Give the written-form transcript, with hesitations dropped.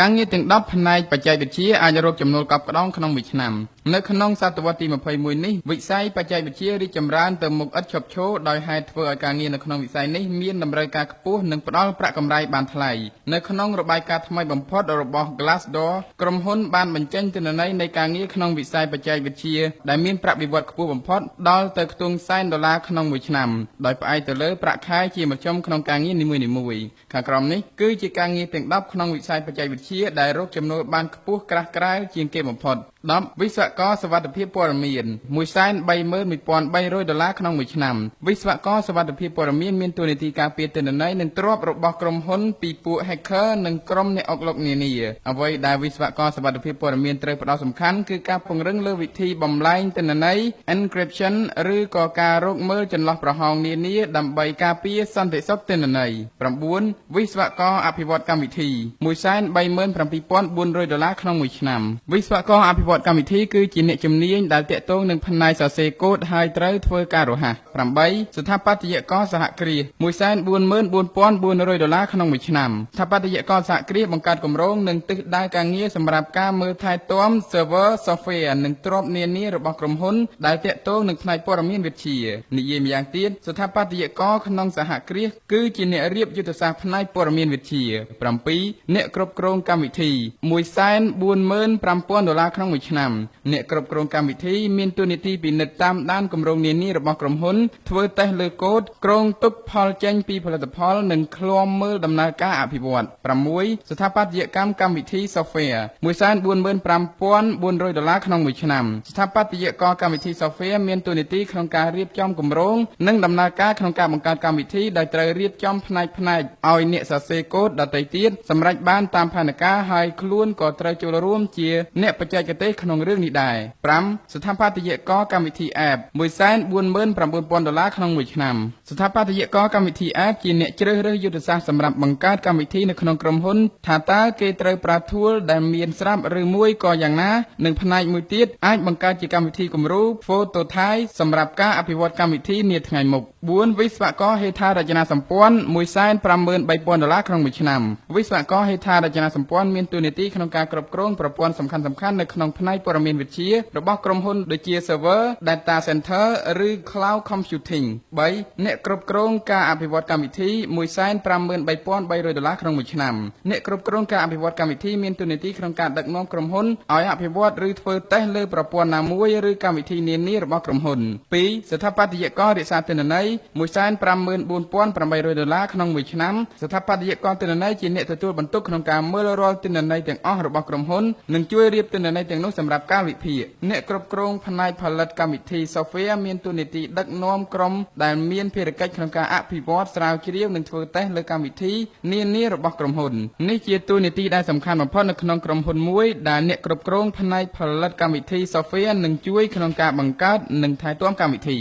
ការងារទាំង10ផ្នែកបច្ចេកវិទ្យាអាចរកចំណូលកប់ក្តោងក្នុងមួយឆ្នាំនៅក្នុងសតវត្សទី21នេះវិស័យបច្ចេកវិទ្យារីកចម្រើនទៅមុខឥតឈប់ឈរដោយហេតុធ្វើឲ្យការងារនៅក្នុងវិស័យនេះមានតម្រូវការខ្ពស់និងផ្ដល់ប្រាក់កម្រៃបានថ្លៃនៅក្នុងរបាយការណ៍ថ្មីបំផុតរបស់ Glassdoor ក្រុមហ៊ុនបានបញ្ចេញទិន្នន័យនៃការងារក្នុងវិស័យបច្ចេកវិទ្យាដែលមានប្រាក់បៀវត្សខ្ពស់បំផុតដល់ទៅខ្ទង់$100,000ក្នុងមួយឆ្នាំដោយផ្អែកទៅលើប្រាក់ខែជាមធ្យមក្នុងការងារនីមួយៗខាងក្រោមនេះគឺជាការងារទាំង10ក្នុងវិស័យបច្ចេកវិទ្យាដែលរកចំណូលបានខ្ពស់ក្រាស់ក្រែលជាងគេបំផុត10វិស្វករសុវត្ថិភាពព័ត៌មាន$131,300ក្នុងមួយឆ្នាំវិស្វករសុវត្ថិភាពព័ត៌មានមានតួនាទីការពារទិន្នន័យនិងទ្រព្យរបស់ក្រុមហ៊ុនពីពួក hacker និងក្រុមអ្នកអុកឡុកនានាអ្វីដែលវិស្វករសុវត្ថិភាពព័ត៌មានត្រូវផ្ដោតសំខាន់គឺការពង្រឹងលើវិធីបំលែងទិន្នន័យ encryption ឬក៏ការរកមើលចន្លោះប្រហោងនានាដើម្បីការពារសន្តិសុខទិន្នន័យ9វិស្វករអភិវឌ្ឍកម្មវិធី$137,400ក្នុងមួយឆ្នាំវិស្វករអភិវឌ្ឍកម្មវិធីគឺជាអ្នកជំនាញដែលតាក់ទងនឹងផ្នែកសរសេរកូដហើយត្រូវធ្វើការរហ័ស8ស្ថាបត្យករសហគ្រាស$144,400ក្នុងមួយឆ្នាំស្ថាបត្យករសហគ្រាសបង្កើតគម្រោងនិងទិសដៅការងារសម្រាប់ការមើលថែទាំ server software និងទ្រព្យនានារបស់ក្រុមហ៊ុនដែលតាក់ទងនឹងផ្នែកព័ត៌មានវិទ្យានិយាយម្យ៉ាងទៀតស្ថាបត្យករក្នុងសហគ្រាសគឺជាអ្នករៀបយុទ្ធសាស្ត្រផ្នែកព័ត៌មានវិទ្យា7អ្នកគ្រប់គ្រងកម្មវិធី$145,000ក្នុងមួយឆ្នាំអ្នកគ្រប់គ្រងកម្មវិធីមានតួនាទីពិនិត្យតាមដានគម្រោងនានារបស់ក្រុមហ៊ុនធ្វើតេស្តលើកូដគ្រោងទុកផលចេញពីផលិតផលនិងឃ្លាំមើលដំណើរការអភិវឌ្ឍ6ស្ថាបត្យកម្មកម្មវិធី software $145,400ក្នុងមួយឆ្នាំស្ថាបត្យករកម្មវិធី software មានតួនាទីក្នុងការរៀបចំគម្រោងនិងដំណើរការក្នុងការបង្កើតកម្មវិធីដែលត្រូវរៀបចំផ្នែកឲ្យអ្នកសរសេរកូដដទៃទៀតសម្រេចបានតាមផែនការហើយខ្លួនក៏ត្រូវចូលរួមជាអ្នកបច្ចេកទេសក្នុងរឿងនេះដែរ5ស្ថាបត្យករកម្មវិធី app $149,000ក្នុងមួយឆ្នាំស្ថាបត្យករកម្មវិធី app ជាអ្នកជ្រើសរើសយុទ្ធសាស្ត្រសម្រាប់បង្កើតកម្មវិធីនៅក្នុងក្រុមហ៊ុនថាតើគេត្រូវប្រើ tool ដែលមានស្រាប់ឬមួយក៏យ៉ាងណានិងផ្នែកមួយទៀតអាចបង្កើតជាកម្មវិធីគំរូ Phototype សម្រាប់ការអភិវឌ្ឍកម្មវិធីនាថ្ងៃមុខ4វិស្វករហេដ្ឋារចនាសម្ព័ន្ធ$153,000ក្នុងមួយឆ្នាំវិស្វករហេដ្ឋារចនាសម្ព័ន្ធមានតួនាទីក្នុងការគ្រប់គ្រងប្រព័ន្ធសំខាន់ៗនៅក្នុងផ្នែកព័ត៌មានវិទ្យារបស់ក្រុមហ៊ុនដូចជា server data center ឬ cloud computing 3អ្នកគ្រប់គ្រងការអភិវឌ្ឍកម្មវិធី$153,300ក្នុងមួយឆ្នាំអ្នកគ្រប់គ្រងការអភិវឌ្ឍកម្មវិធីមានតួនាទីក្នុងការដឹកនាំក្រុមហ៊ុនឲ្យអភិវឌ្ឍឬធ្វើតេស្តលើប្រព័ន្ធណាមួយឬកម្មវិធីនានារបស់ក្រុមហ៊ុន2ស្ថាបត្យកររក្សាទិន្នន័យ$154,800ក្នុងមួយឆ្នាំស្ថាបត្យករទិន្នន័យជាអ្នកទទួលបន្ទុកក្នុងការមើលរាល់ទិន្នន័យទាំងអស់របស់ក្រុមហ៊ុននិងជួយរៀបទិន្នន័យទាំងនោះសម្រាប់ការវិភាគអ្នកគ្រប់គ្រងផ្នែកផលិតកម្មវិធី software មានតួនាទីដឹកនាំក្រុមដែលមានភារកិច្ចក្នុងការអភិវឌ្ឍស្រាវជ្រាវនិងធ្វើតេស្តលើកម្មវិធីនានារបស់ក្រុមហ៊ុននេះជាតួនាទីដែលសំខាន់បំផុតនៅក្នុងក្រុមហ៊ុនមួយដែលអ្នកគ្រប់គ្រងផ្នែកផលិតកម្មវិធី software នឹងជួយក្នុងការបង្កើតនិងថែទាំកម្មវិធី